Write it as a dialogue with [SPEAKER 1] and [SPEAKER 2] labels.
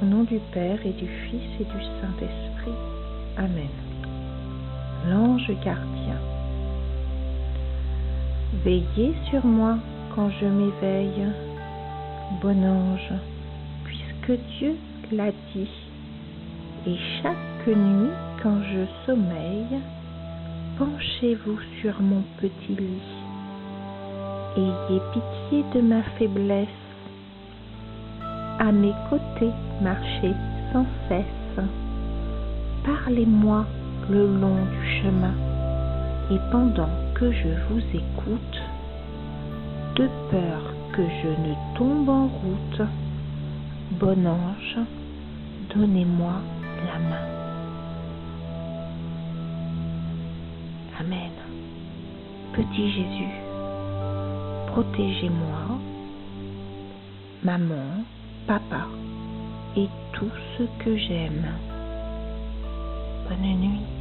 [SPEAKER 1] Au nom du Père et du Fils et du Saint-Esprit. Amen. L'ange gardien. Veillez sur moi quand je m'éveille, bon ange, puisque Dieu l'a dit, et chaque nuit quand je sommeille, penchez-vous sur mon petit lit. Ayez pitié de ma faiblesse, à mes côtés marchez sans cesse. Parlez-moi le long du chemin, et pendant que je vous écoute, de peur que je ne tombe en route, bon ange, donnez-moi la main. Amen. Petit Jésus, protégez-moi, maman, papa et tout ce que j'aime. Bonne nuit.